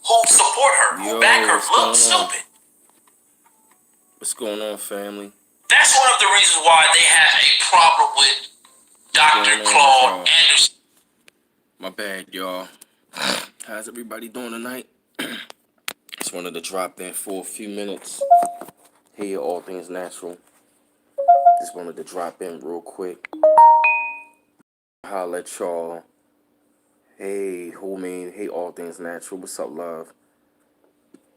who support her, who back her, look stupid. What's going on, family? That's one of the reasons why they have a problem with Dr. Claude Anderson. My bad, y'all. How's everybody doing tonight? Just wanted to drop in for a few minutes. Hey, All Things Natural. Just wanted to drop in real quick. Holla at y'all. Hey, homie. Hey, All Things Natural. What's up, love?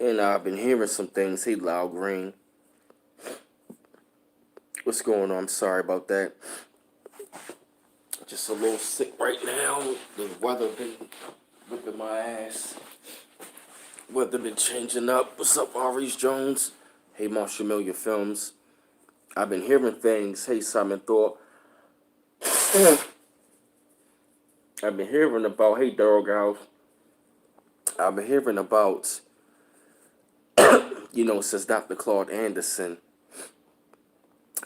And I've been hearing some things. Hey, Loud Green. What's going on? I'm sorry about that. Just a little sick right now. The weather been whipping my ass. Weather been changing up. What's up, Maurice Jones? Hey, Marshall Million Films. I've been hearing things. Hey, Simon Thorpe. I've been hearing about, hey, Dog House. I've been hearing about, since Dr. Claude Anderson,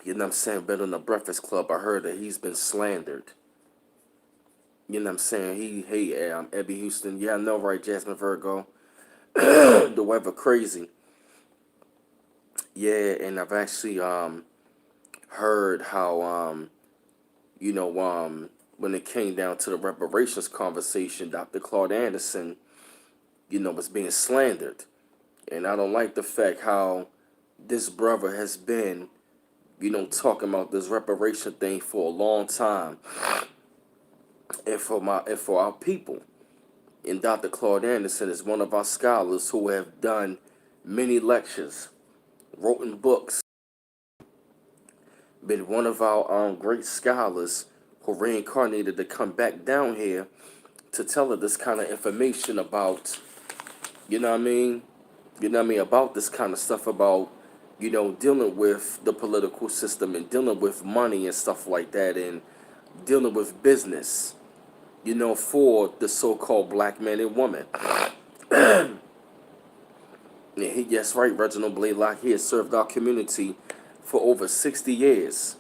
been on the Breakfast Club, I heard that he's been slandered. You know what I'm saying? Ebby Houston. Yeah, I know, right, Jasmine Virgo. The weather crazy. Yeah, and I've actually heard how when it came down to the reparations conversation, Dr. Claude Anderson, was being slandered. And I don't like the fact how this brother has been, talking about this reparation thing for a long time. And for our people. And Dr. Claude Anderson is one of our scholars who have done many lectures, written books, been one of our great scholars who reincarnated to come back down here to tell us this kind of information about, about this kind of stuff about, dealing with the political system and dealing with money and stuff like that and dealing with business, for the so-called black man and woman. Yes, right, Reginald Blaylock. He has served our community for over 60 years.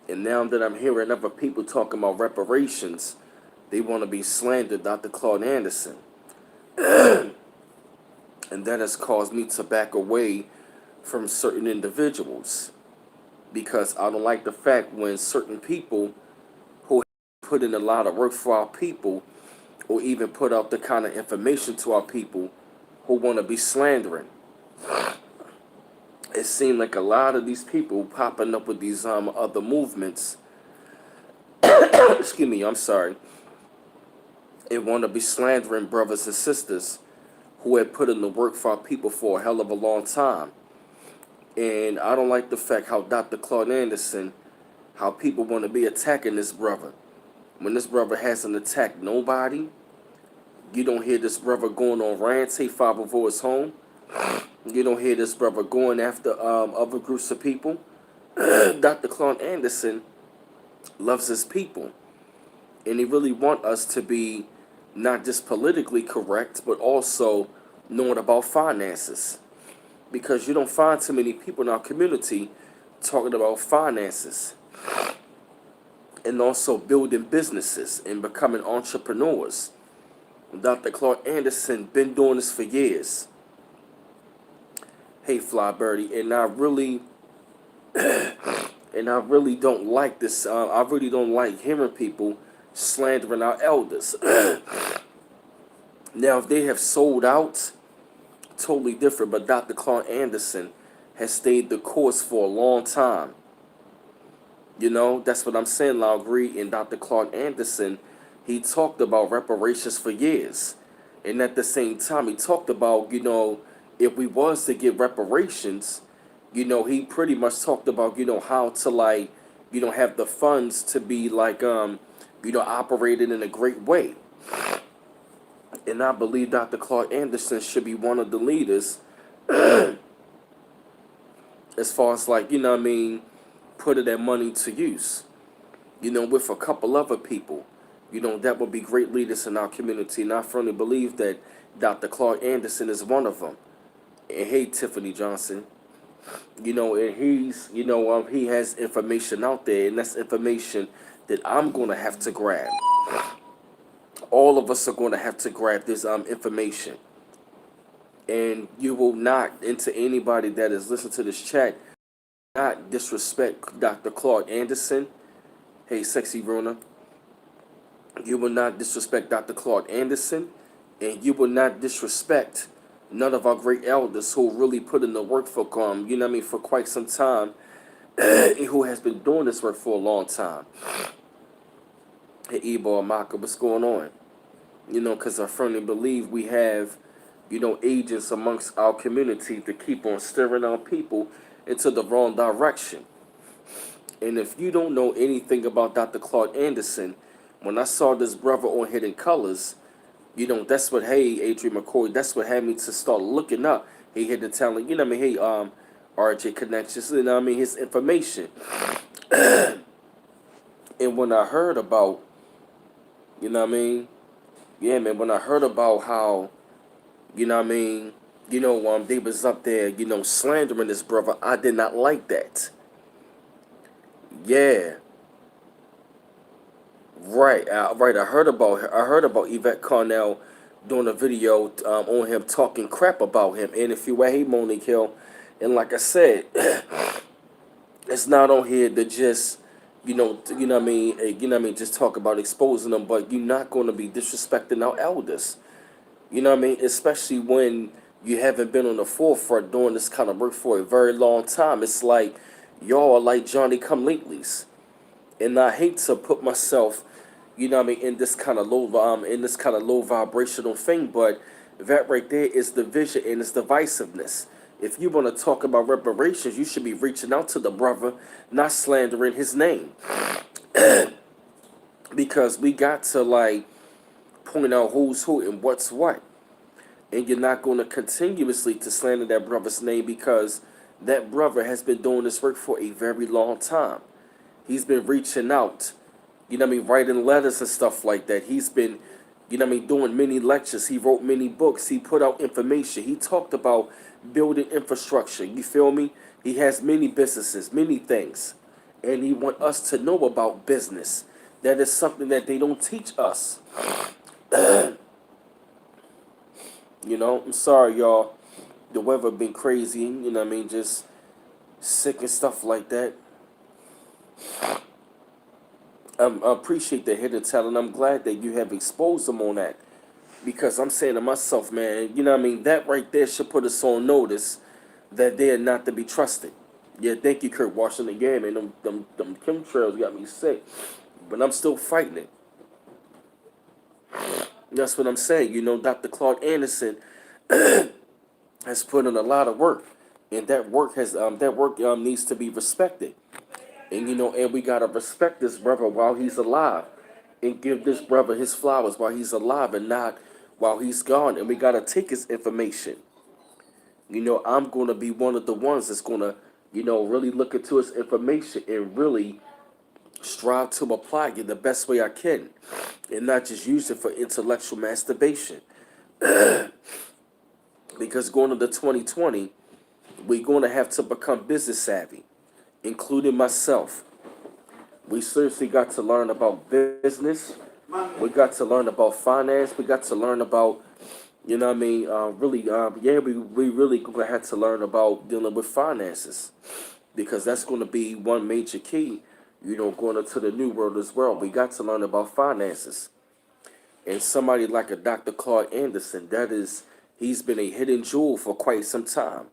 And now that I'm hearing other people talking about reparations, they want to be slandered Dr. Claude Anderson. And that has caused me to back away from certain individuals. Because I don't like the fact when certain people who put in a lot of work for our people or even put out the kind of information to our people who want to be slandering. It seemed like a lot of these people popping up with these other movements, excuse me, I'm sorry, and want to be slandering brothers and sisters who had put in the work for our people for a hell of a long time. And I don't like the fact how Dr. Claude Anderson, how people want to be attacking this brother. When this brother hasn't attacked nobody, you don't hear this brother going on rants, hey, Father for his home. You don't hear this brother going after other groups of people. Dr. Claude Anderson loves his people. And he really wants us to be not just politically correct, but also knowing about finances. Because you don't find too many people in our community talking about finances. And also building businesses and becoming entrepreneurs. Dr. Claude Anderson been doing this for years. Hey, Fly Birdie, and I really don't like this. I really don't like hearing people slandering our elders. Now, if they have sold out, totally different. But Dr. Claude Anderson has stayed the course for a long time. That's what I'm saying, I'll agree. And Dr. Claude Anderson, he talked about reparations for years. And at the same time, he talked about, if we was to get reparations, he pretty much talked about, how to have the funds to be operated in a great way. And I believe Dr. Claude Anderson should be one of the leaders as far as putting that money to use. With a couple other people, that would be great leaders in our community. And I firmly believe that Dr. Claude Anderson is one of them. And hey, Tiffany Johnson, and he has information out there, and that's information that I'm going to have to grab. All of us are going to have to grab this information. And you will not, and to anybody that is listening to this chat, not disrespect Dr. Claude Anderson. Hey, sexy Rona. You will not disrespect Dr. Claude Anderson, and you will not disrespect none of our great elders who really put in the work for for quite some time, and who has been doing this work for a long time. Hey, Ebo Amaka, what's going on? Because I firmly believe we have, agents amongst our community to keep on steering our people into the wrong direction. And if you don't know anything about Dr. Claude Anderson, when I saw this brother on Hidden Colors, that's what, hey, Adrian McCoy, that's what had me to start looking up. He had the talent, hey, RJ Connections, his information. And when I heard about, yeah, man, when I heard about how, they was up there, slandering this brother, I did not like that. Yeah. Right, right. I heard about Yvette Carnell doing a video on him talking crap about him. And if you were, hey, Monique Hill, and like I said, it's not on here to just, just talk about exposing them, but you're not going to be disrespecting our elders. Especially when you haven't been on the forefront doing this kind of work for a very long time. It's like y'all are like Johnny come latelys. And I hate to put myself, in this kind of low vibrational thing, but that right there is division and it's divisiveness. If you want to talk about reparations, you should be reaching out to the brother, not slandering his name. Because we got to point out who's who and what's what. And you're not going to continuously to slander that brother's name because that brother has been doing this work for a very long time. He's been reaching out, writing letters and stuff like that. He's been, doing many lectures. He wrote many books. He put out information. He talked about building infrastructure. You feel me? He has many businesses, many things. And he wants us to know about business. That is something that they don't teach us. I'm sorry, y'all. The weather been crazy, just sick and stuff like that. I appreciate the hidden talent. I'm glad that you have exposed them on that. Because I'm saying to myself, man, that right there should put us on notice that they are not to be trusted. Yeah, thank you, Kurt Washington. Yeah, man, them chemtrails got me sick. But I'm still fighting it. That's what I'm saying. Dr. Claude Anderson has put in a lot of work. And that work needs to be respected. And and we gotta respect this brother while he's alive, and give this brother his flowers while he's alive, and not while he's gone. And we gotta take his information. I'm gonna be one of the ones that's gonna, really look into his information and really strive to apply it the best way I can, and not just use it for intellectual masturbation. Because going into 2020, we're gonna have to become business savvy, including myself. We seriously got to learn about business. We got to learn about finance. We got to learn about, we really gonna have to learn about dealing with finances, because that's going to be one major key, going into the new world as well. We got to learn about finances. And somebody like a Dr. Claude Anderson, he's been a hidden jewel for quite some time.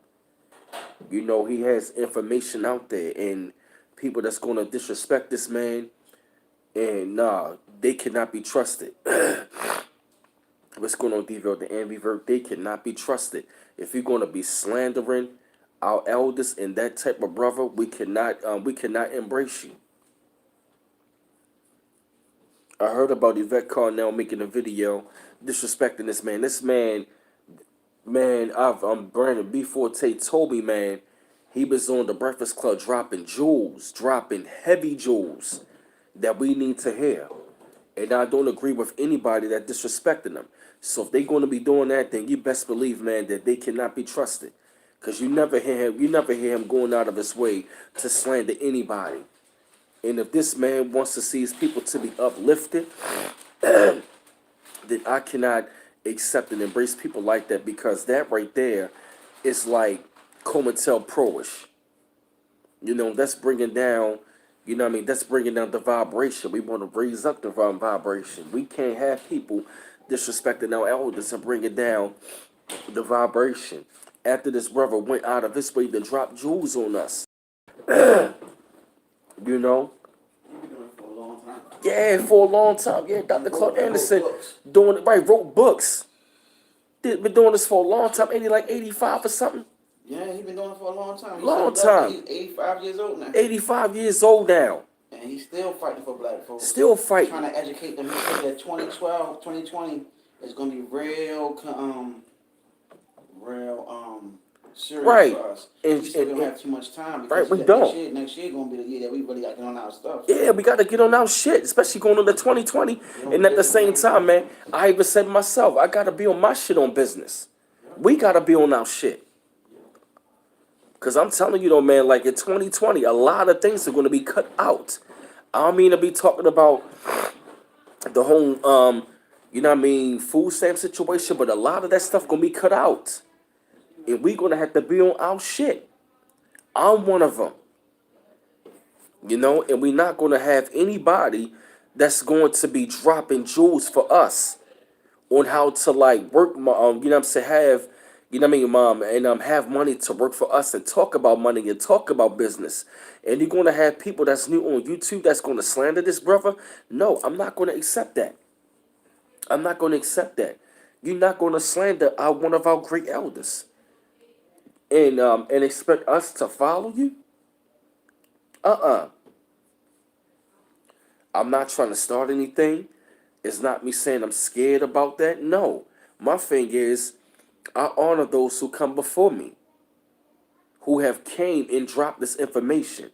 He has information out there, and people that's going to disrespect this man, and they cannot be trusted. What's going on, Deville, the ambivert? They cannot be trusted. If you're going to be slandering our elders and that type of brother, we cannot embrace you. I heard about Yvette Carnell making a video disrespecting this man. This man, Brandon B. Forte told me, man, he was on the Breakfast Club dropping jewels, dropping heavy jewels that we need to hear. And I don't agree with anybody that disrespecting them. So if they're going to be doing that, then you best believe, man, that they cannot be trusted. Because you never hear him going out of his way to slander anybody. And if this man wants to see his people to be uplifted, then I cannot accept and embrace people like that, because that right there is like Pro-ish. You know, that's bringing down, you know what I mean, that's bringing down the vibration. We want to raise up the vibration. We can't have people disrespecting our elders and bringing down the vibration. After this brother went out of his way to drop jewels on us, you know? Yeah, for a long time. Yeah, Dr. Claude Anderson doing it right, wrote books. Been doing this for a long time. Ain't he like 85 or something? Yeah, he's been doing it for a long time. Long time. He's 85 years old now. 85 years old now. And he's still fighting for black folks. Still fighting. Trying to educate them. He said that 2012, 2020 is going to be real serious right. for us. And, we don't have too much time. Right, we don't. Next year going to be the year that we really got to get on our stuff. Yeah, we got to get on our shit, especially going into 2020. And at the same time, man, I even said myself, I got to be on my shit on business. We got to be on our shit. Because I'm telling you, though, man, like in 2020, a lot of things are going to be cut out. I don't mean to be talking about the whole, you know what I mean, food stamp situation, but a lot of that stuff going to be cut out. And we going to have to be on our shit. I'm one of them. You know, and we're not going to have anybody that's going to be dropping jewels for us on how to, like, work, you know what I'm saying, have, you know what I mean, mom, and have money to work for us and talk about money and talk about business. And you're going to have people that's new on YouTube that's going to slander this brother. No, I'm not going to accept that. I'm not going to accept that. You're not going to slander one of our great elders and expect us to follow you. I'm not trying to start anything. It's not me saying I'm scared about that. No. My thing is, I honor those who come before me, who have came and dropped this information.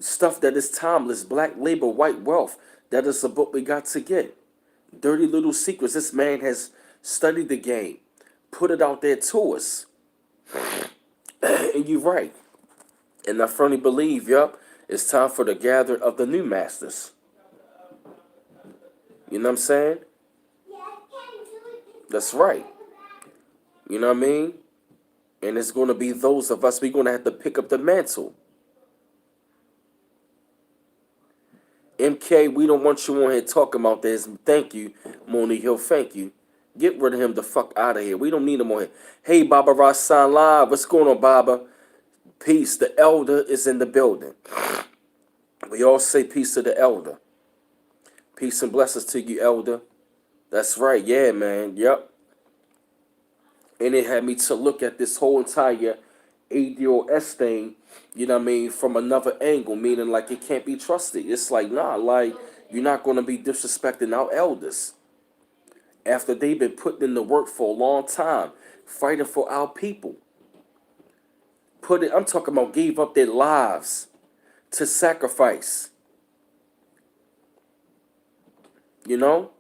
Stuff that is timeless, black labor, white wealth. That is a book we got to get. Dirty Little Secrets. This man has studied the game, put it out there to us. And you're right. And I firmly believe, it's time for the gathering of the new masters. You know what I'm saying? That's right. You know what I mean? And it's going to be those of us, we're going to have to pick up the mantle. MK, we don't want you on here talking about this. Thank you, Moni Hill. Thank you. Get rid of him the fuck out of here. We don't need him on here. Hey, Baba Rasan Live. What's going on, Baba? Peace. The elder is in the building. We all say peace to the elder. Peace and blessings to you, elder. That's right. Yeah, man. Yep. And it had me to look at this whole entire ADOS thing, you know what I mean, from another angle, meaning like it can't be trusted. It's like, nah, like you're not going to be disrespecting our elders after they've been putting in the work for a long time, fighting for our people. I'm talking about gave up their lives to sacrifice. You know?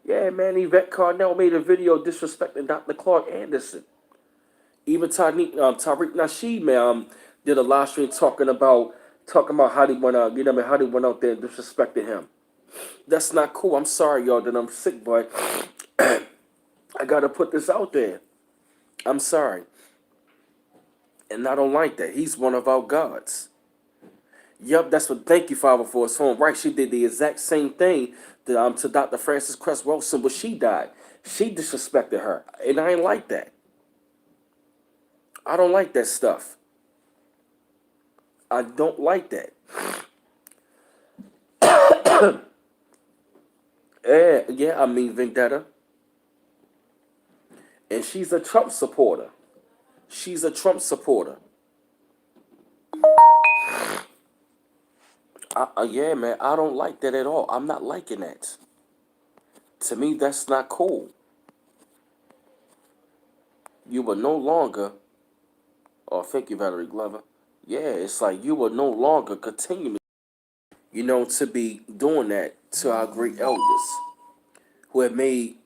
Yeah, man, Yvette Carnell made a video disrespecting Dr. Claude Anderson. Even Tariq Nasheed, man, did a live stream talking about how they went out, you know, how they went out there and disrespected him. That's not cool. I'm sorry, y'all, that I'm sick, but I gotta put this out there. I'm sorry. And I don't like that. He's one of our gods. Yup, that's what. Thank you, Father, for his home. Right, she did the exact same thing to Dr. Frances Cress Wilson, but she died. She disrespected her, and I ain't like that. I don't like that stuff. I don't like that. Yeah, I mean Vendetta. And she's a Trump supporter. She's a Trump supporter. Yeah, man, I don't like that at all. I'm not liking that. To me, that's not cool. You will no longer... Oh, thank you, Valerie Glover. Yeah, it's like you will no longer continue, you know, to be doing that to our great elders who have made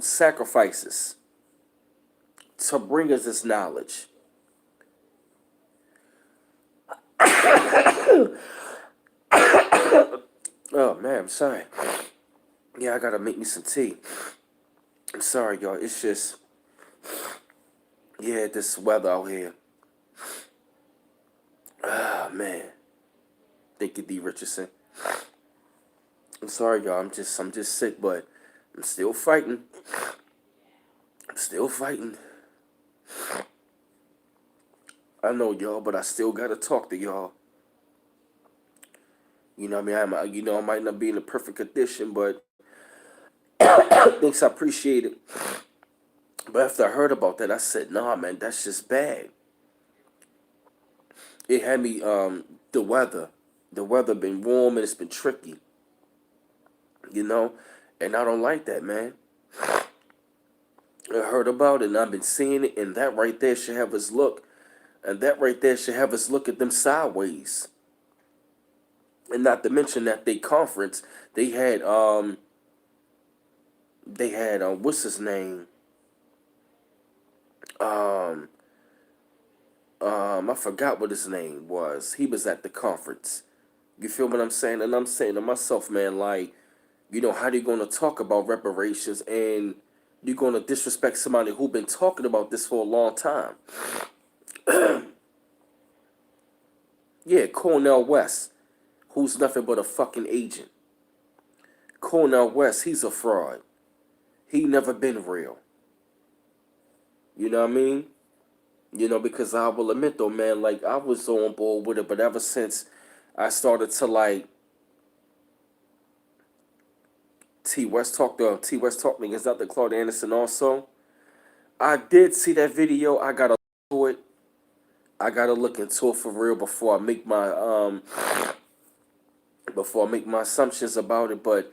sacrifices to bring us this knowledge. Oh, man, I'm sorry. Yeah, I gotta make me some tea. I'm sorry, y'all. It's just, yeah, this weather out here. Ah, man. Thank you, D. Richardson. I'm sorry, y'all. I'm just sick, but I'm still fighting. I'm still fighting. I know y'all, but I still gotta talk to y'all. You know what I mean? I might not be in the perfect condition, but thanks, I appreciate it. But after I heard about that, I said, nah, man, that's just bad. It had me, the weather. The weather been warm and it's been tricky, you know? And I don't like that, man. I heard about it and I've been seeing it, and that right there should have us look. And that right there should have us look at them sideways. And not to mention that they conference, they had what's his name? Um I forgot what his name was. He was at the conference. You feel what I'm saying? And I'm saying to myself, man, like, how are you gonna talk about reparations and you're gonna disrespect somebody who been talking about this for a long time? Yeah, Cornel West, who's nothing but a fucking agent. Cornel West, he's a fraud. He never been real. You know what I mean? Because I will admit though, man, like I was on board with it, but ever since I started to like T West talk niggas out the Claude Anderson also. I did see that video. I gotta look into it. I gotta look into it for real before I make my assumptions about it. But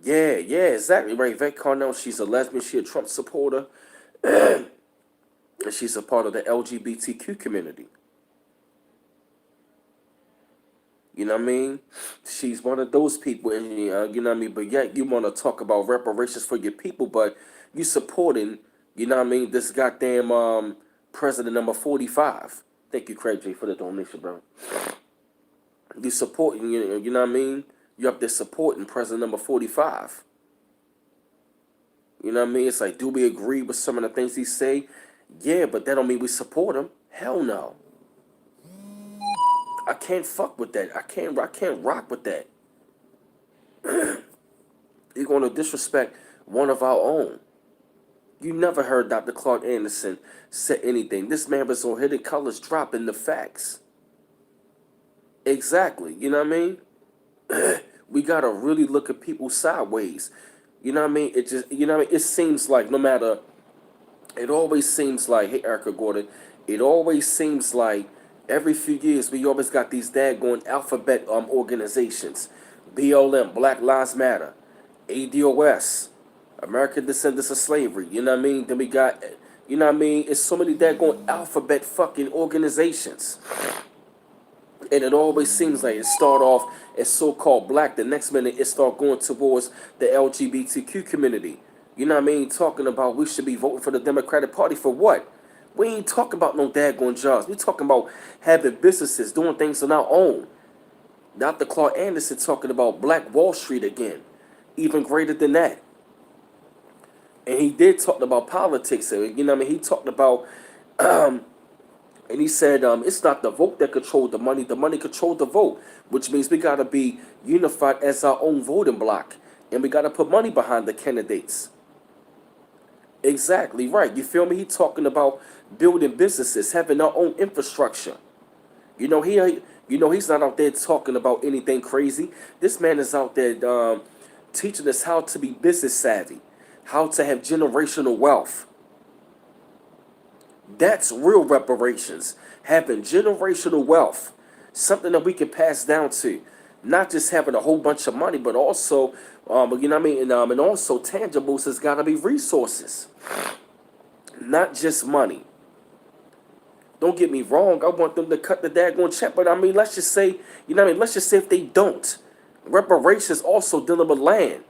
yeah, yeah, exactly right. Yvette Carnell, she's a lesbian, she a Trump supporter, and she's a part of the LGBTQ community. You know what I mean? She's one of those people, and you know what I mean. But yet, you want to talk about reparations for your people, but you supporting, you know what I mean, this goddamn president number 45. Thank you, Craig J, for the donation, bro. You supporting, you know what I mean. You up there supporting president number 45. You know what I mean? It's like, do we agree with some of the things he say? Yeah, but that don't mean we support him. Hell no. I can't fuck with that. I can't rock with that. You're gonna disrespect one of our own. You never heard Dr. Claude Anderson say anything. This man was on Hidden Colors dropping the facts. Exactly. You know what I mean? We gotta really look at people sideways. You know what I mean? It just, what I mean? It seems like it always seems like, hey, Erica Gordon, it always seems like every few years we always got these daggone alphabet organizations. BLM, Black Lives Matter, ADOS, American Descendants of Slavery, you know what I mean? Then we got, you know what I mean? It's so many daggone alphabet fucking organizations. And it always seems like it start off as so-called black. The next minute it start going towards the LGBTQ community. You know what I mean? Talking about we should be voting for the Democratic Party for what? We ain't talking about no daggone jobs. We talking about having businesses, doing things on our own. Dr. Claude Anderson talking about Black Wall Street again. Even greater than that. And he did talk about politics. You know what I mean? He talked about and he said, it's not the vote that controlled the money controlled the vote, which means we got to be unified as our own voting block, and we got to put money behind the candidates. Exactly right. You feel me? He talking about building businesses, having our own infrastructure. You know, he's not out there talking about anything crazy. This man is out there teaching us how to be business savvy, how to have generational wealth. That's real reparations. Having generational wealth. Something that we can pass down to. Not just having a whole bunch of money, but also, you know what I mean? And also tangibles has got to be resources. Not just money. Don't get me wrong. I want them to cut the daggone check. But I mean, let's just say, you know what I mean? Let's just say if they don't. Reparations also dealing with land.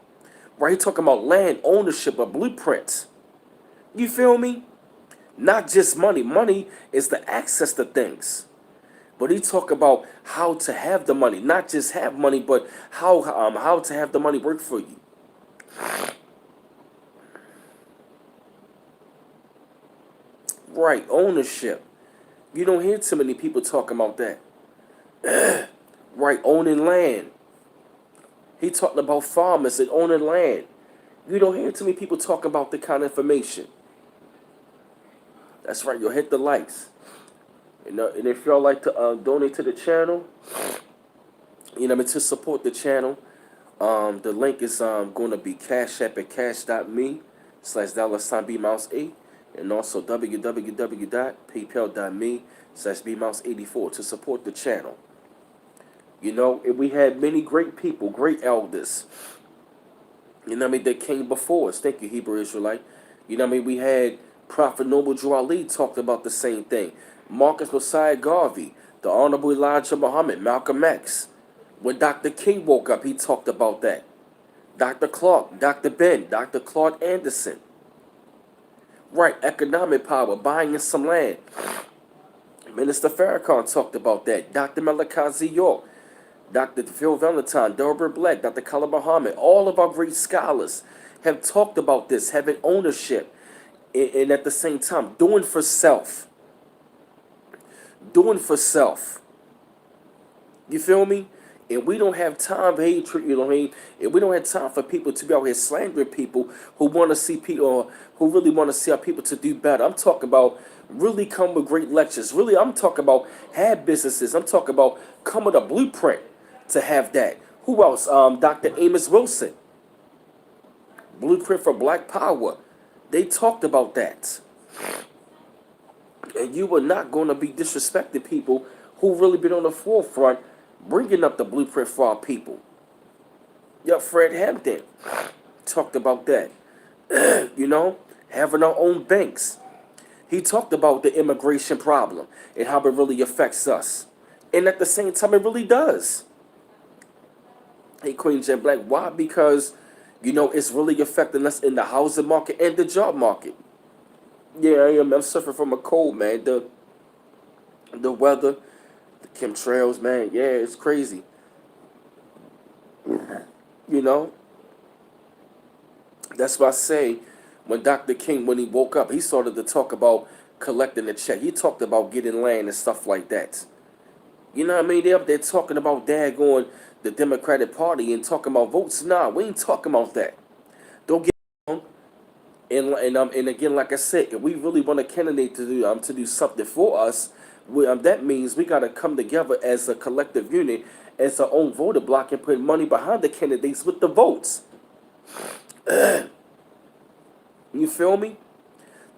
Right? He talking about land ownership of blueprints. You feel me? Not just money. Money is the access to things. But he talk about how to have the money, not just have money, but how to have the money work for you. Right, ownership. You don't hear too many people talking about that. Right, owning land. He talked about farmers and owning land. You don't hear too many people talking about the kind of information. That's right, you'll hit the likes. And if y'all like to donate to the channel, to support the channel, the link is going to be Cash App at cash.me/$B Mouse 8, and also www.paypal.me/BMouse84 to support the channel. And we had many great people, great elders, that came before us. Thank you, Hebrew Israelite. We had Prophet Noble Drew Ali talked about the same thing. Marcus Messiah Garvey, the Honorable Elijah Muhammad, Malcolm X. When Dr. King woke up, he talked about that. Dr. Clark, Dr. Ben, Dr. Claude Anderson. Right, economic power, buying in some land. Minister Farrakhan talked about that. Dr. Malachi York, Dr. Phil Valentine, Delbert Black, Dr. Khalid Muhammad, all of our great scholars have talked about this, having ownership, and at the same time, doing for self. Doing for self. You feel me? And we don't have time for hatred, and we don't have time for people to be out here slandering people who want to see people, or who really want to see our people to do better. I'm talking about really come with great lectures. Really, I'm talking about have businesses. I'm talking about come with a blueprint to have that. Who else? Dr. Amos Wilson. Blueprint for Black Power. They talked about that. And you are not going to be disrespecting people who really been on the forefront bringing up the blueprint for our people. Fred Hampton talked about that. Having our own banks. He talked about the immigration problem and how it really affects us. And at the same time, it really does. Hey, Queen Jet Black, why? Because, it's really affecting us in the housing market and the job market. Yeah, I'm suffering from a cold, man. The weather, the chemtrails, man. Yeah, it's crazy. That's why I say when Dr. King, when he woke up, he started to talk about collecting a check. He talked about getting land and stuff like that. You know what I mean? They're up there talking about daggone the Democratic Party and talking about votes. Nah, we ain't talking about that. Don't get me wrong. And again, like I said, if we really want a candidate to do something for us, that means we gotta come together as a collective unit, as our own voter block, and put money behind the candidates with the votes. You feel me?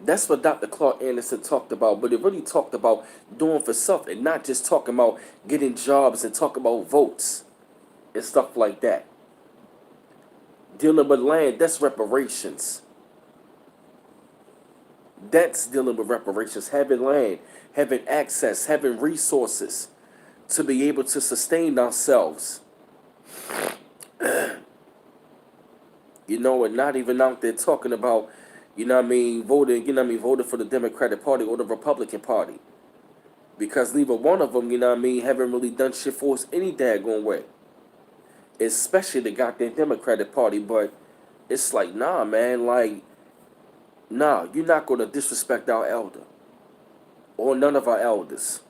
That's what Dr. Claude Anderson talked about, but it really talked about doing for self and not just talking about getting jobs and talking about votes and stuff like that. Dealing with land, that's reparations. That's dealing with reparations, having land, having access, having resources to be able to sustain ourselves. And not even out there talking about, voting for the Democratic Party or the Republican Party. Because neither one of them, haven't really done shit for us any daggone way. Especially the goddamn Democratic Party, but it's like, nah, man, nah, you're not going to disrespect our elder or none of our elders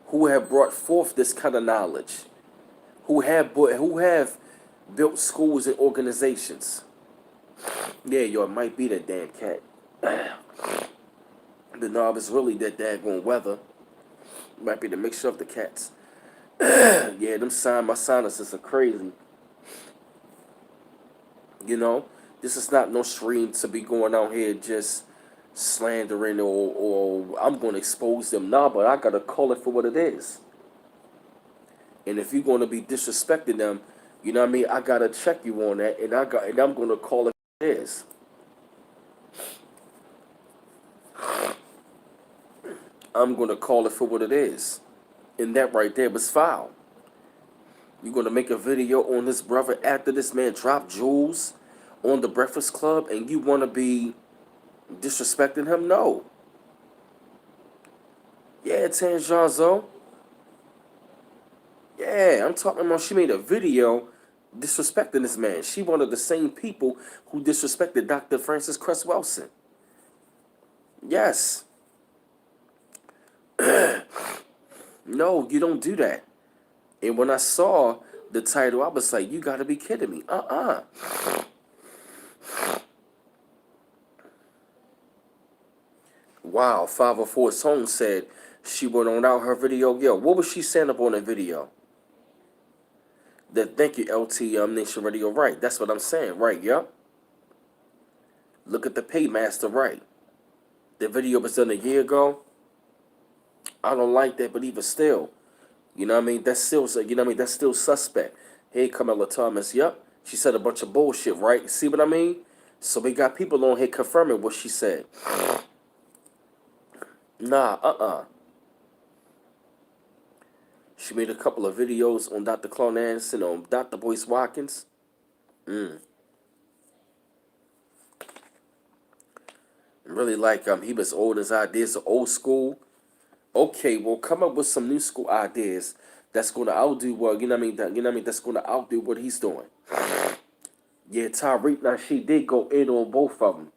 who have brought forth this kind of knowledge, who have built schools and organizations. Yeah, it might be that damn cat. The knob is really that daggone weather. Might be the mixture of the cats. Yeah, my sinuses are crazy. This is not no stream to be going out here just slandering or I'm going to expose them. Nah, but I got to call it for what it is. And if you're going to be disrespecting them, I got to check you on that, and I'm going to call it for what it is. I'm going to call it for what it is. And that right there was foul. You're going to make a video on this brother after this man dropped jewels on the Breakfast Club, and you want to be disrespecting him? No. Yeah, Tanjanzo. Yeah, I'm talking about she made a video disrespecting this man. She one of the same people who disrespected Dr. Francis Cress Welsing. Yes. No, you don't do that. And when I saw the title, I was like, you gotta be kidding me. Wow, 504 Song said she went on out her video. Yo, what was she saying up on the video? That thank you, LT Nation Radio. Right, that's what I'm saying. Right, yep. Look at the paymaster, right. The video was done a year ago. I don't like that, but even still, you know what I mean? That's still, you know what I mean? That's still suspect. Hey, Kamala Thomas, yep. She said a bunch of bullshit, right? See what I mean? So we got people on here confirming what she said. Nah. She made a couple of videos on Dr. Claude Anderson, on Dr. Boyce Watkins. Really like he was old, his ideas are old school. Okay, well, come up with some new school ideas that's gonna outdo what you know what I mean. You know what I mean. That's gonna outdo what he's doing. Yeah, Tyreek. Now she did go in on both of them.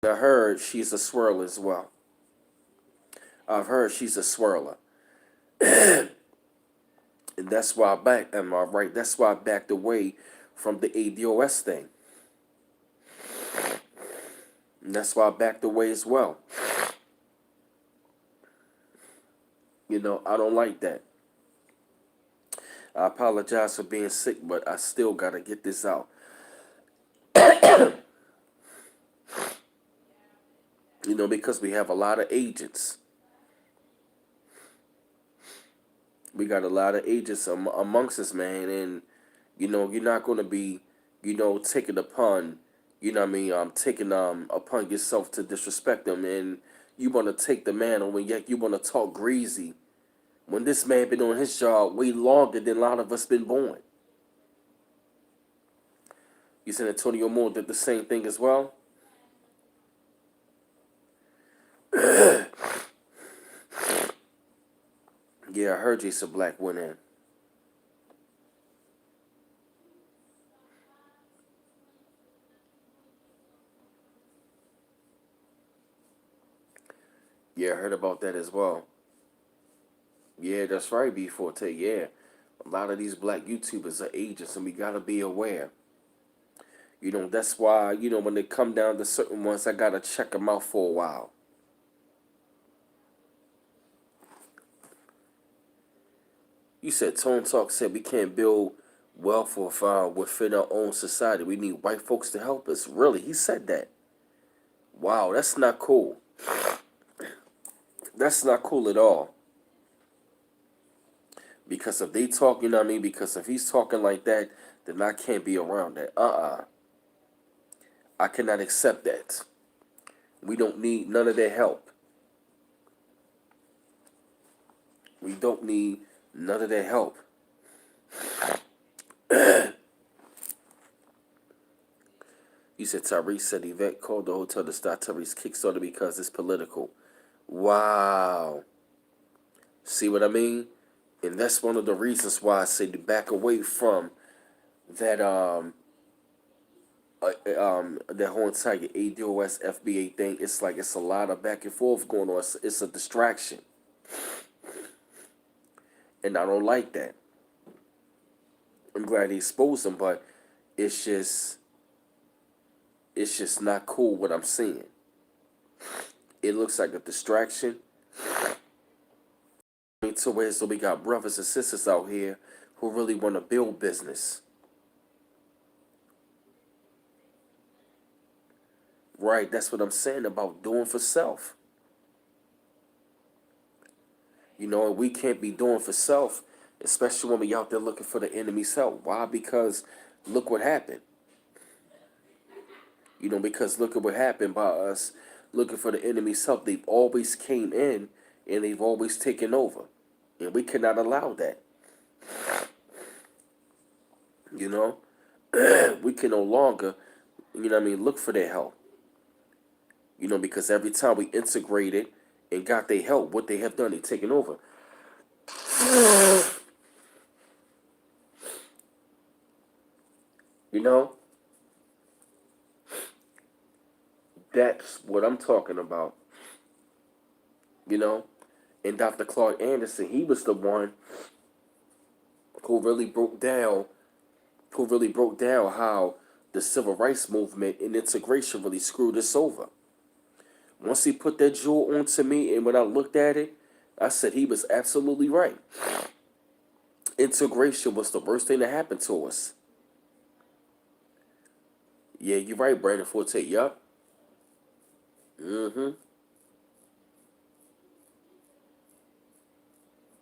I heard she's a swirler as well. I've heard she's a swirler, and that's why I back. Am I right? That's why I backed away from the ADOS thing. And that's why I backed away as well. You know, I don't like that. I apologize for being sick, but I still gotta get this out. You know, because we have a lot of agents. We got a lot of agents amongst us, man, and you know, you're not gonna be, you know, taking upon, you know what I mean, taking upon yourself to disrespect them, and you wanna take the man on, yet you wanna talk greasy when this man been on his job way longer than a lot of us been born. You said Antonio Moore did the same thing as well. Yeah, I heard Jason Black went in. Yeah, I heard about that as well. Yeah, that's right, B4T. Yeah, a lot of these black YouTubers are agents, and we gotta be aware. You know, that's why, you know, when they come down to certain ones, I gotta check them out for a while. You said Tone Talk said we can't build wealth within our own society. We need white folks to help us. Really? He said that. Wow, that's not cool. That's not cool at all. Because if they talk, you know what I mean? Because if he's talking like that, then I can't be around that. I cannot accept that. We don't need none of their help. We don't need none of their help. You said Tyrese said Yvette called the hotel to stop Tyrese Kickstarter because it's political. Wow. See what I mean? And that's one of the reasons why I say to back away from that that whole entire ADOS FBA thing. It's like it's a lot of back and forth going on. It's a distraction. And I don't like that. I'm glad he exposed them, but it's just not cool what I'm seeing. It looks like a distraction. So we got brothers and sisters out here who really want to build business. Right, that's what I'm saying about doing for self. You know, and we can't be doing for self, especially when we out there looking for the enemy's help. Why? Because look what happened. You know, because look at what happened by us looking for the enemy's help. They've always came in and they've always taken over. And we cannot allow that. You know? We can no longer, you know what I mean, look for their help. You know, because every time we integrated and got their help, what they have done, they've taken over. You know, that's what I'm talking about. You know, and Dr. Claude Anderson, he was the one who really broke down, how the civil rights movement and integration really screwed us over. Once he put that jewel onto me, and when I looked at it, I said he was absolutely right. Integration was the worst thing that happened to us. Yeah, you're right, Brandon Forte. Yup. Mm-hmm.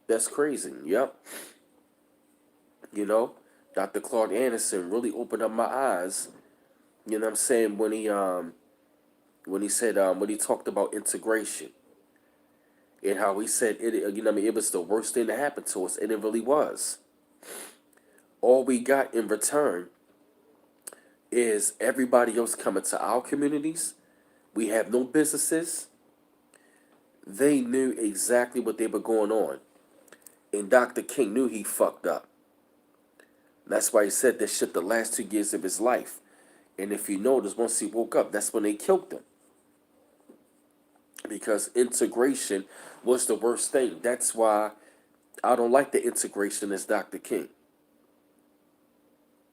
That's crazy. Yup. You know, Dr. Claude Anderson really opened up my eyes. You know what I'm saying, when he said when he talked about integration and how he said it. You know what I mean, it was the worst thing that happened to us, and it really was. All we got in return is everybody else coming to our communities. We have no businesses. They knew exactly what they were going on. And Dr. King knew he fucked up. That's why he said that shit the last 2 years of his life. And if you notice, once he woke up, that's when they killed him. Because integration was the worst thing. That's why I don't like the integration as Dr. King.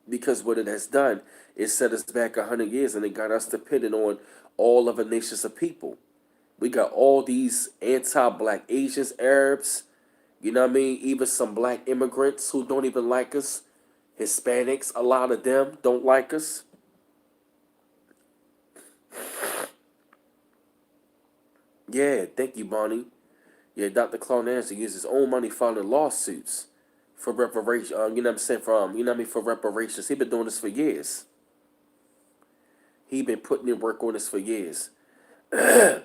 Because what it has done is set us back 100 years, and it got us dependent on all other nations of people. We got all these anti-black Asians, Arabs, you know what I mean? Even some black immigrants who don't even like us. Hispanics, a lot of them don't like us. Yeah, thank you, Bonnie. Yeah, Dr. Claude Anderson used his own money filing lawsuits for reparation. You know what I'm saying? You know what I mean? For reparations. He been doing this for years. He been putting in work on this for years. Yeah,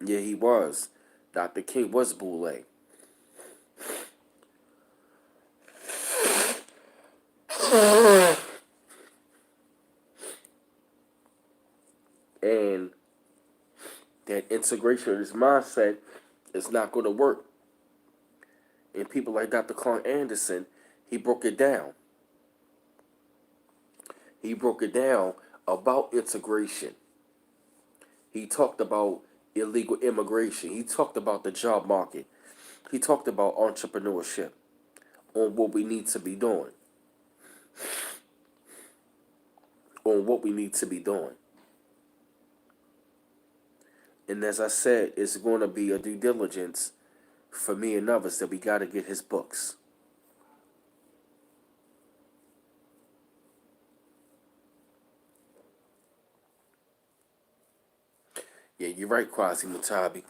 he was. Dr. King was Boule. And that integration of his mindset is not going to work. And people like Dr. Claude Anderson, he broke it down. He broke it down about integration. He talked about illegal immigration. He talked about the job market. He talked about entrepreneurship on what we need to be doing. On what we need to be doing. And as I said, it's going to be a due diligence for me and others that we got to get his books. Yeah, you're right, Kwasi Mutabi.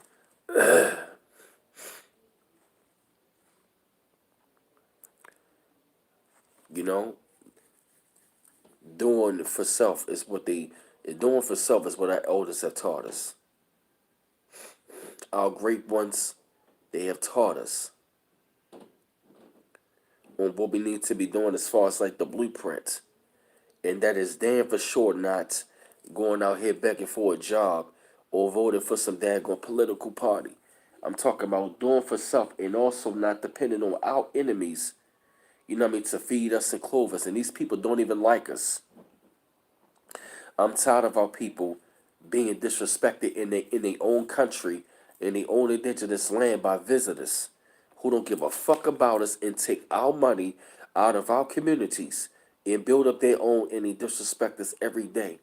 You know, doing for self is what doing for self is what our elders have taught us. Our great ones, they have taught us on what we need to be doing as far as like the blueprint. And that is damn for sure not going out here begging for a job or voting for some daggone political party. I'm talking about doing for self and also not depending on our enemies, you know what I mean, to feed us and clothe us. And these people don't even like us. I'm tired of our people being disrespected in their own country, in their own indigenous land by visitors who don't give a fuck about us and take our money out of our communities and build up their own, and they disrespect us every day.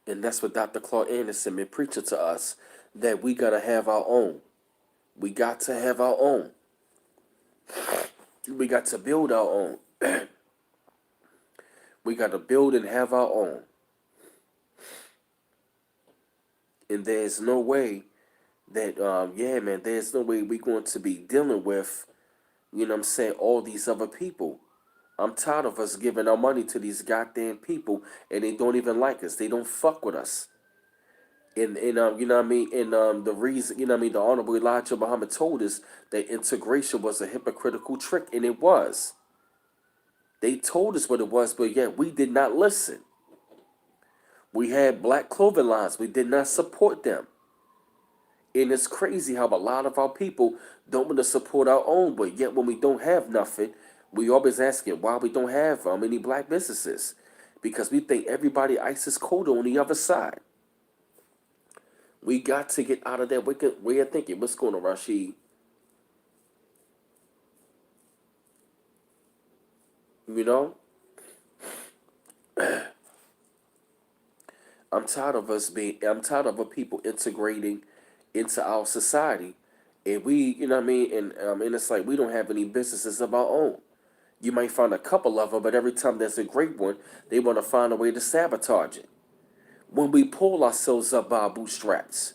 And that's what Dr. Claude Anderson been preaching to us, that we gotta have our own. We got to have our own. We got to build our own. We got to build and have our own. And there's no way that, yeah, man, there's no way we're going to be dealing with, you know what I'm saying, all these other people. I'm tired of us giving our money to these goddamn people and they don't even like us. They don't fuck with us. And you know what I mean? And the reason, you know what I mean, the Honorable Elijah Muhammad told us that integration was a hypocritical trick, and it was. They told us what it was, but yet we did not listen. We had black clothing lines. We did not support them. And it's crazy how a lot of our people don't want to support our own, but yet when we don't have nothing, we always asking why we don't have any black businesses. Because we think everybody ice is colder on the other side. We got to get out of that wicked way of thinking. What's going on, Rashid? You know? I'm tired of our people integrating into our society. And we, you know what I mean? And it's like we don't have any businesses of our own. You might find a couple of them, but every time there's a great one, they want to find a way to sabotage it. When we pull ourselves up by our bootstraps,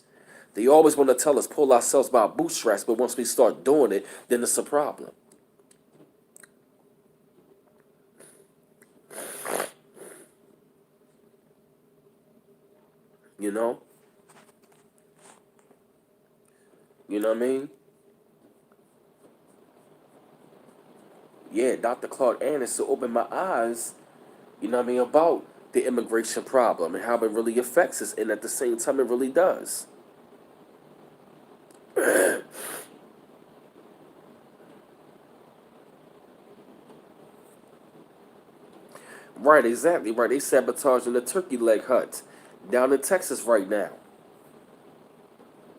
they always want to tell us pull ourselves by our bootstraps, but once we start doing it, then it's a problem. You know? You know what I mean? Yeah, Dr. Claude Anderson opened my eyes, you know what I mean, about the immigration problem and how it really affects us, and at the same time, it really does. Right, exactly right. They sabotaging the turkey leg huts down in Texas right now.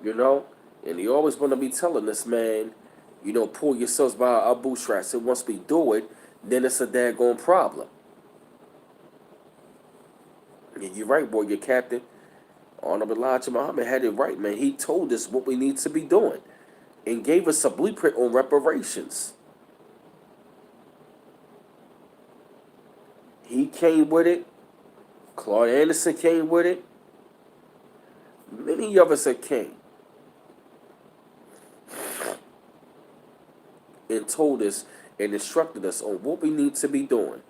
You know, and they always want to be telling us, man, pull yourselves by our bootstraps. And once we do it, then it's a daggone problem. And you're right, boy. Your captain, Honorable Elijah Muhammad, had it right, man. He told us what we need to be doing and gave us a blueprint on reparations. He came with it. Claude Anderson came with it. Many of us have came and told us and instructed us on what we need to be doing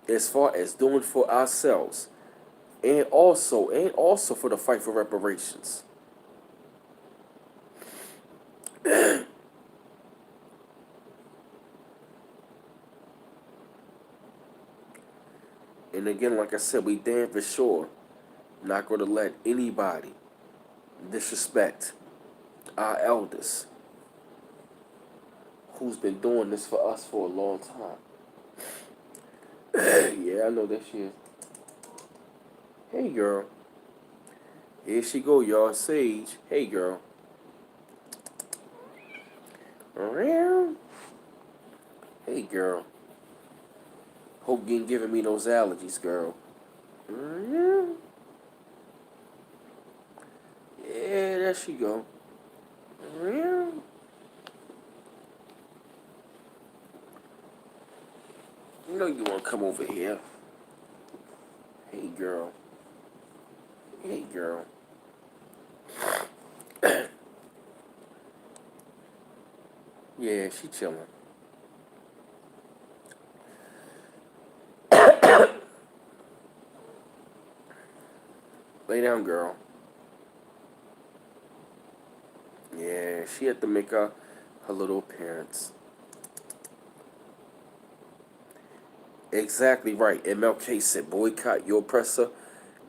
as far as doing for ourselves and also for the fight for reparations. And again, like I said, we damn for sure not going to let anybody disrespect our elders who's been doing this for us for a long time. Yeah, I know that she is. Hey, girl. Here she go, y'all. Sage. Hey, girl. Hey, girl. Hope you ain't giving me those allergies, girl. Yeah, there she go. Yeah. You know you want to come over here. Hey, girl. Hey, girl. Yeah, she chilling. Lay down, girl. Yeah, she had to make her little appearance. Exactly right. MLK said, boycott your oppressor.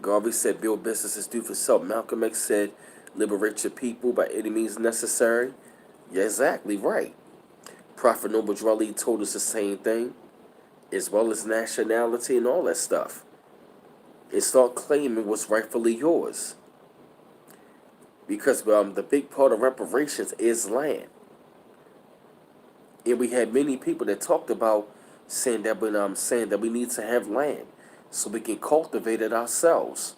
Garvey said, build businesses, do for self. Malcolm X said, liberate your people by any means necessary. Yeah, exactly right. Prophet Noble Drali told us the same thing, as well as nationality and all that stuff. And start claiming what's rightfully yours. Because the big part of reparations is land. And we had many people that talked about saying that we need to have land so we can cultivate it ourselves.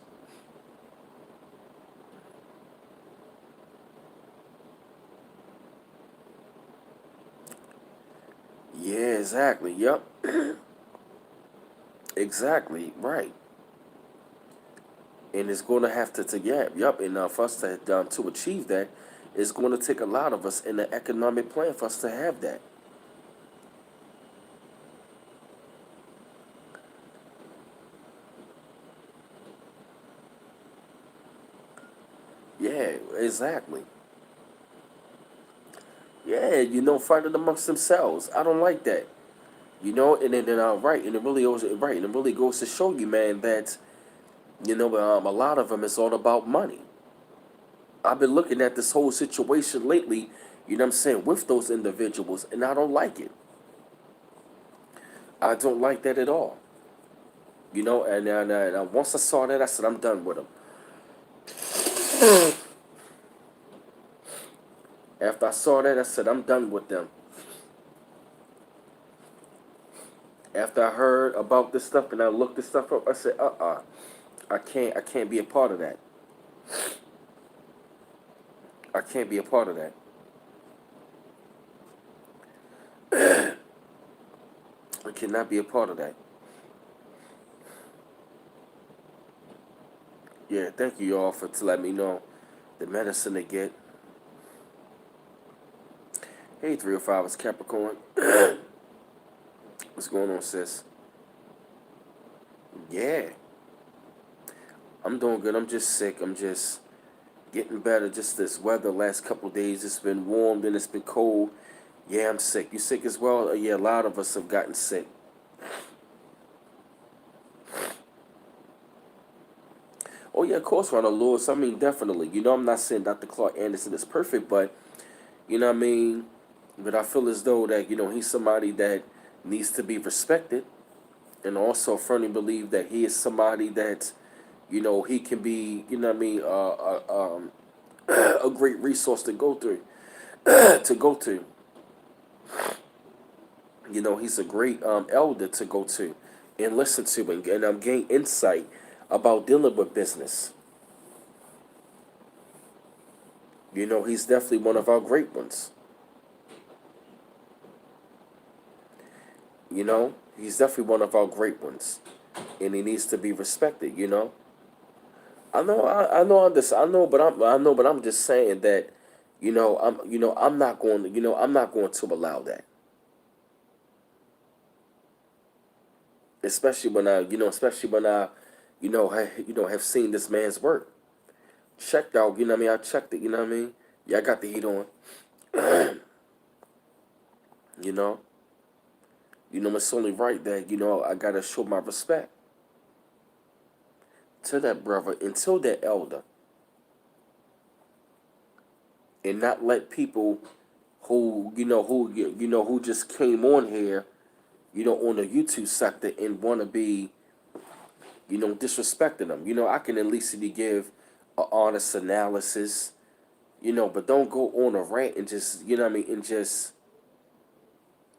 Yeah, exactly. Yep. Exactly. Right. And it's going to have to yeah, yep. And for us to achieve that, it's going to take a lot of us in the economic plan for us to have that. Yeah, exactly. Yeah, fighting amongst themselves. I don't like that. And then right, and it really goes right, and it really goes to show you, man, that a lot of them is all about money. I've been looking at this whole situation lately, you know what I'm saying, with those individuals, and I don't like it. I don't like that at all. You know, and once I saw that, I said, I'm done with them. After I saw that, I said, I'm done with them. After I heard about this stuff and I looked this stuff up, I said, I can't be a part of that. I can't be a part of that. I cannot be a part of that. Yeah, thank you all for to let me know the medicine to get. Hey, 305 is Capricorn. What's going on, sis? Yeah, I'm doing good. I'm just sick. I'm just getting better. Just this weather last couple of days. It's been warm, then it's been cold. Yeah, I'm sick. You sick as well? Yeah, a lot of us have gotten sick. Oh yeah, of course, Ronald Lewis. I mean, definitely. You know, I'm not saying Dr. Claude Anderson is perfect, but you know what I mean. But I feel as though that he's somebody that needs to be respected, and also firmly believe that he is somebody that he can be what I mean a great resource to go through to go to. He's a great elder to go to and listen to and gain insight about dealing with business. He's definitely one of our great ones. He's definitely one of our great ones, and he needs to be respected. I know, I know, but I'm just saying that, I'm not going to, I'm not going to allow that. Especially when I, have seen this man's work. Checked out, you know what I mean? I checked it, you know what I mean? Yeah, I got the heat on. you know, it's only right that I gotta show my respect to that brother and to that elder, and not let people who just came on here, on the YouTube sector and want to be, disrespecting them. I can at least give an honest analysis, but don't go on a rant and just, you know what I mean,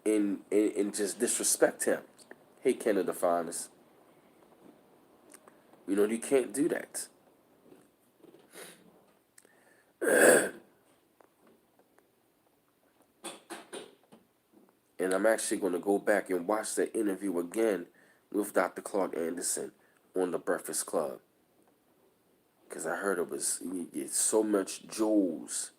and just disrespect him. Hey, Canada Finest. You can't do that. And I'm actually going to go back and watch that interview again with Dr. Claude Anderson on the Breakfast Club. Because I heard it's so much jewels.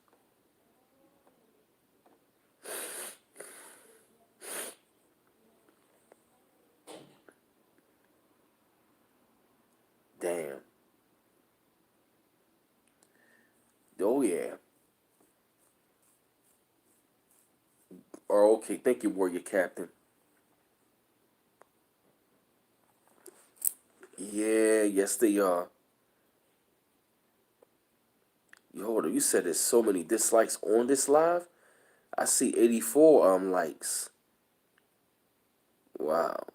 Damn. Oh, yeah. Oh, okay. Thank you, Warrior Captain. Yeah, yes, they are. Hold on. You said there's so many dislikes on this live? I see 84 likes. Wow.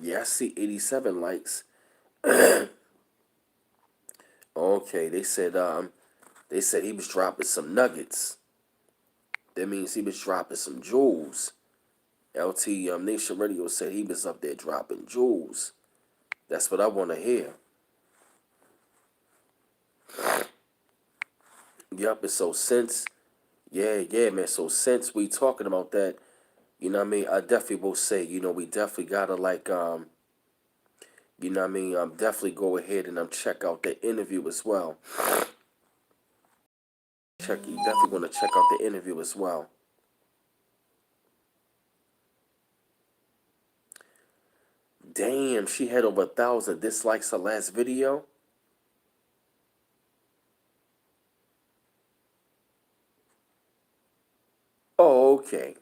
Yeah, I see 87 likes. Okay, they said he was dropping some nuggets. That means he was dropping some jewels. LT Nation Radio said he was up there dropping jewels. That's what I want to hear. Yup, and so yeah, man. So since we talking about that, what I mean, I definitely will say, we definitely gotta what I mean, definitely go ahead and check out the interview as well. You definitely want to check out the interview as well. Damn, she had over 1,000 dislikes her last video. Oh, okay.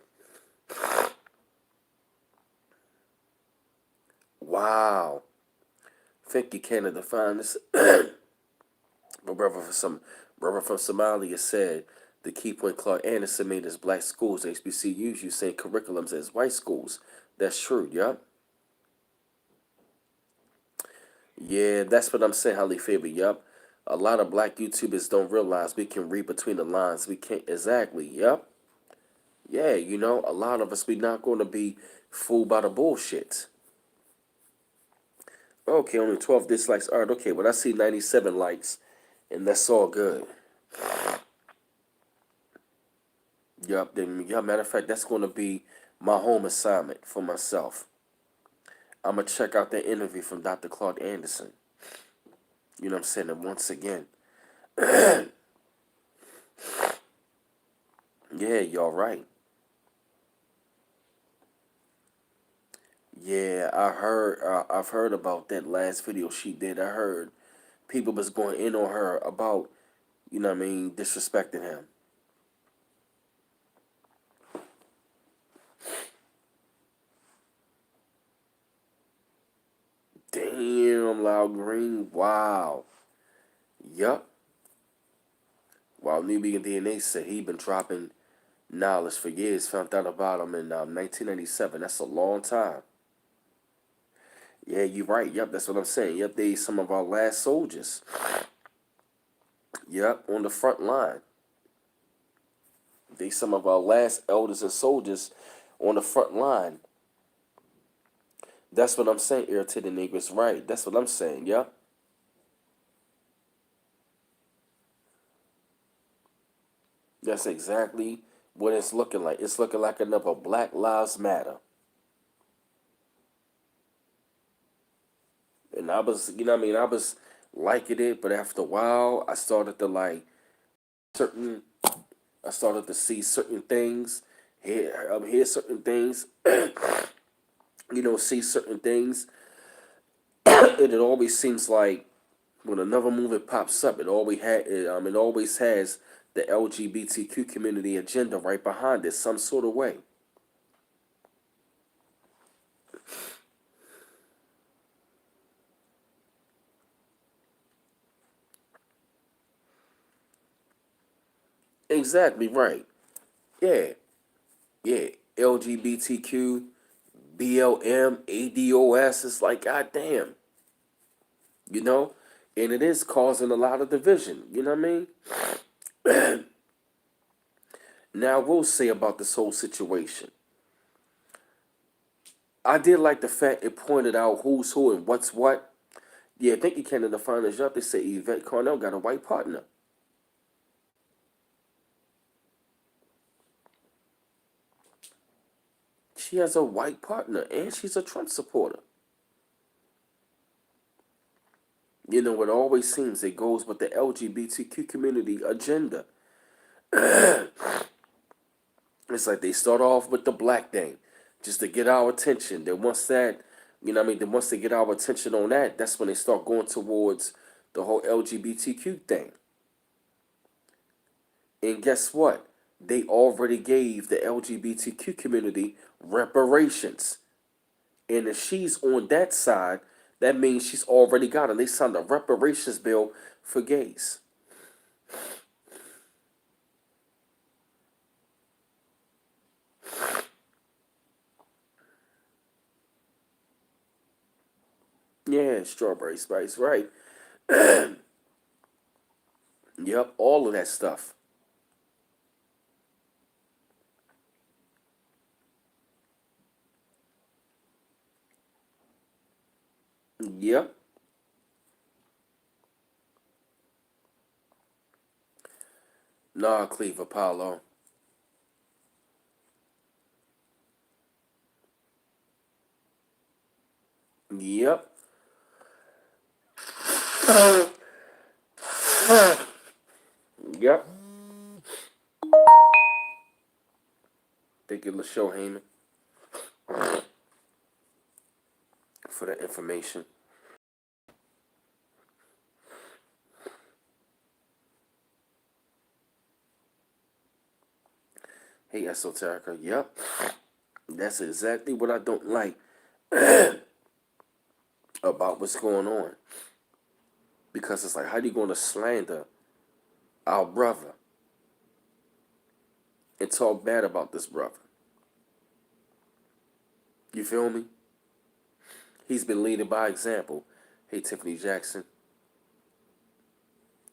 Wow. think you can define this. My brother from Somalia said the key point Claude Anderson made is black schools, HBCUs, you saying curriculums as white schools. That's true, yup. Yeah, that's what I'm saying, Holly Favor, yup. A lot of black YouTubers don't realize we can read between the lines. We can't exactly, yup. Yeah, you know, a lot of us we not gonna be fooled by the bullshit. Okay, only 12 dislikes. Alright, okay, but I see 97 likes, and that's all good. Yup, then yeah, matter of fact, that's gonna be my home assignment for myself. I'm gonna check out that interview from Dr. Claude Anderson. You know what I'm saying? And once again, yeah, y'all right. Yeah, I've heard about that last video she did. I heard people was going in on her about, you know what I mean, disrespecting him. Damn, Loud Green. Wow. Yup. While Nubian DNA said he been dropping knowledge for years. Found out about him in 1997. That's a long time. Yeah, you're right. Yep, that's what I'm saying. Yep, they some of our last soldiers. Yep, on the front line. They some of our last elders and soldiers on the front line. That's what I'm saying, irritated niggas. Right. That's what I'm saying. Yep. That's exactly what it's looking like. It's looking like another Black Lives Matter. And I was, you know what I mean? I was liking it, but after a while, I started to like certain, I started to see certain things, hear certain things, you know, see certain things. And it always seems like when another movie pops up, it always has the LGBTQ community agenda right behind it, some sort of way. Exactly right. Yeah, yeah. LGBTQ, BLM, ADOS. It's like goddamn, you know, and it is causing a lot of division. You know what I mean? Now, I will say about this whole situation. I did like the fact it pointed out who's who and what's what. Yeah, I think you can in the finals up. They say Yvette Carnell got a white partner. She has a white partner, and she's a Trump supporter. You know, it always seems it goes with the LGBTQ community agenda. It's like they start off with the black thing, just to get our attention. Then once that, you know what I mean, then once they get our attention on that, that's when they start going towards the whole LGBTQ thing. And guess what? They already gave the LGBTQ community reparations. And if she's on that side, that means she's already got it. They signed a reparations bill for gays. Yeah, strawberry spice, right. Yep, all of that stuff. Yep. Nah, Cleve Apollo. Yep. Yep. Thank you, LaShow Heyman, for that information. Hey, Esoterica. Yep. That's exactly what I don't like about about what's going on. Because it's like, how you going to slander our brother and talk bad about this brother? You feel me? He's been leading by example. Hey, Tiffany Jackson.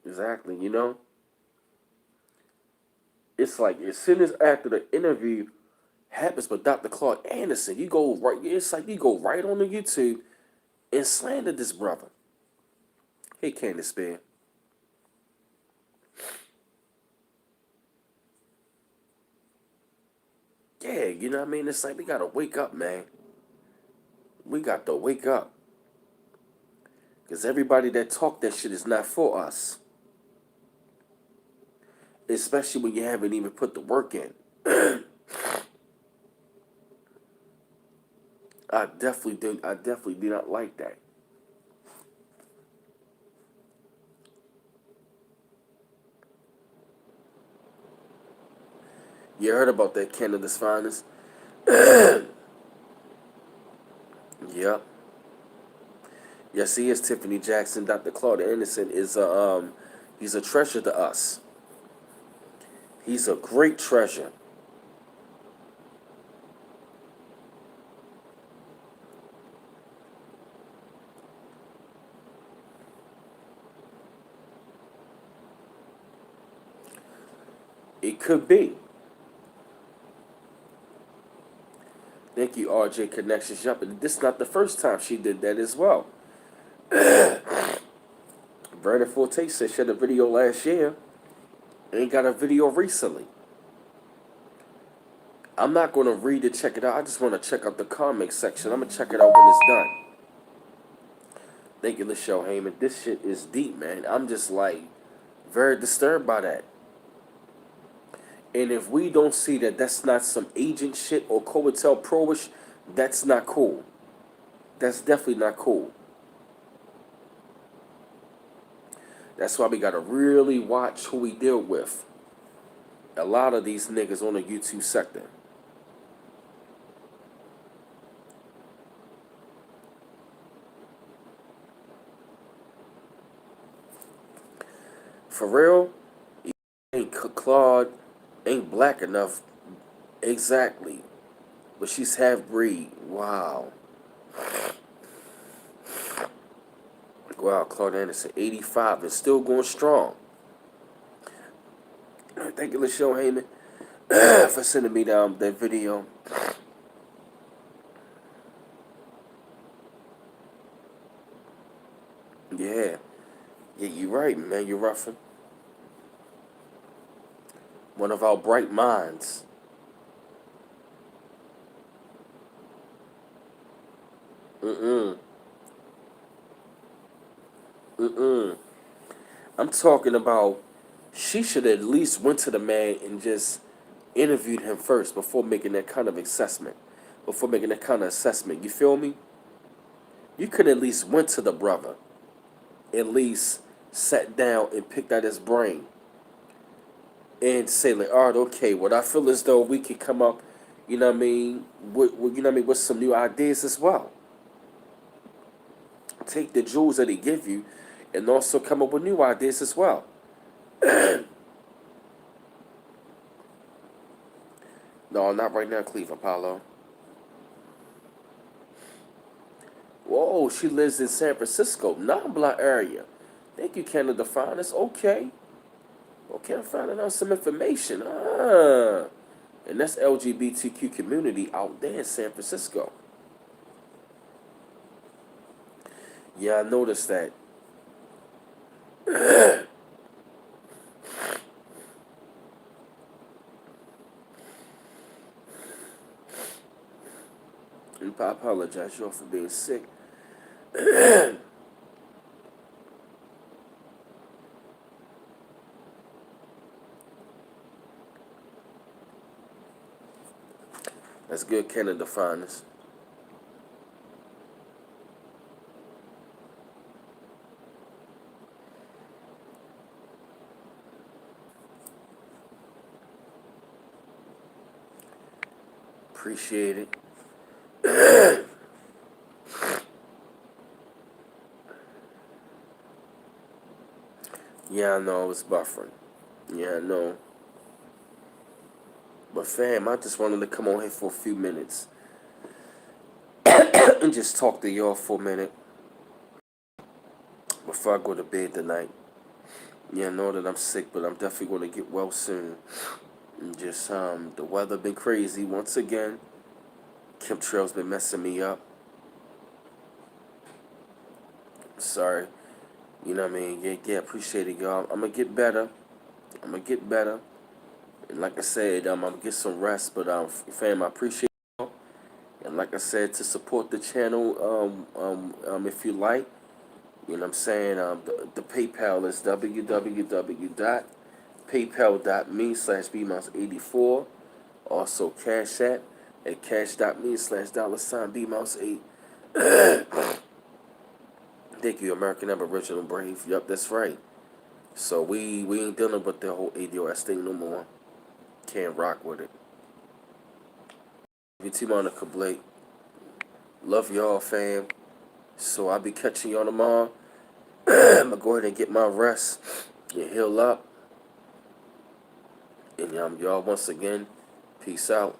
Exactly, you know? It's like, as soon as after the interview happens with Dr. Claude Anderson, you go right, it's like you go right on the YouTube and slander this brother. Hey, Candace Bear. Yeah, you know what I mean? It's like we gotta wake up, man. We got to wake up. Because everybody that talk that shit is not for us. Especially when you haven't even put the work in. I definitely do not like that. You heard about that Canada's finest? Yep. Yes, he is Tiffany Jackson. Dr. Claude Anderson is he's a treasure to us. He's a great treasure. It could be. Thank you, RJ Connections. Yup, and this is not the first time she did that as well. Vernon Forte said she had a video last year and got a video recently. I'm not going to read it, check it out. I just want to check out the comment section. I'm going to check it out when it's done. Thank you, Lachelle Heyman. This shit is deep, man. I'm just like very disturbed by that. And if we don't see that that's not some agent shit or COINTELPRO-ish, that's not cool. That's definitely not cool. That's why we gotta really watch who we deal with. A lot of these niggas on the YouTube sector. For real, ain't Claude ain't black enough. Exactly. But she's half breed. Wow. Wow, Claude Anderson, 85 and still going strong. Thank you, Lachelle Heyman, for sending me down that video. Yeah. Yeah, you're right, man. You're roughing. One of our bright minds. Mm-mm. Mm-mm. I'm talking about she should at least went to the man and just interviewed him first before making that kind of assessment. Before making that kind of assessment. You feel me? You could at least went to the brother. At least sat down and picked out his brain. And say like, all right, okay, what I feel as though we could come up, you know what I mean, with some new ideas as well. Take the jewels that he give you and also come up with new ideas as well. No, not right now, Cleveland, Apollo. Whoa, she lives in San Francisco, non-block area. Thank you, Canada Finest. Okay. Okay, I'm finding out some information. And that's LGBTQ community out there in San Francisco. Yeah, I noticed that. And I apologize, y'all, for being sick. That's good, Canada Finest. Appreciate it. Yeah, I know I was buffering. Yeah, I know. But fam, I just wanted to come on here for a few minutes and just talk to y'all for a minute before I go to bed tonight. Yeah, I know that I'm sick, but I'm definitely gonna get well soon. And just the weather been crazy once again. Chemtrails been messing me up. Sorry. You know what I mean? Yeah, appreciate it, y'all. I'm gonna get better. I'm gonna get better. And like I said, I'm gonna get some rest. But fam, I appreciate y'all. And like I said, to support the channel, if you like, you know what I'm saying? The PayPal is www.paypal.me/bmouse84. Also, Cash App at cash.me/$bmouse8. Thank you, American Aboriginal Brave. Yup, that's right. So we ain't dealing with the whole ADOS thing no more. Can't rock with it. VT Monica Blake. Love y'all, fam. So I'll be catching y'all tomorrow. I'm gonna go ahead and get my rest and heal up. And y'all once again, peace out.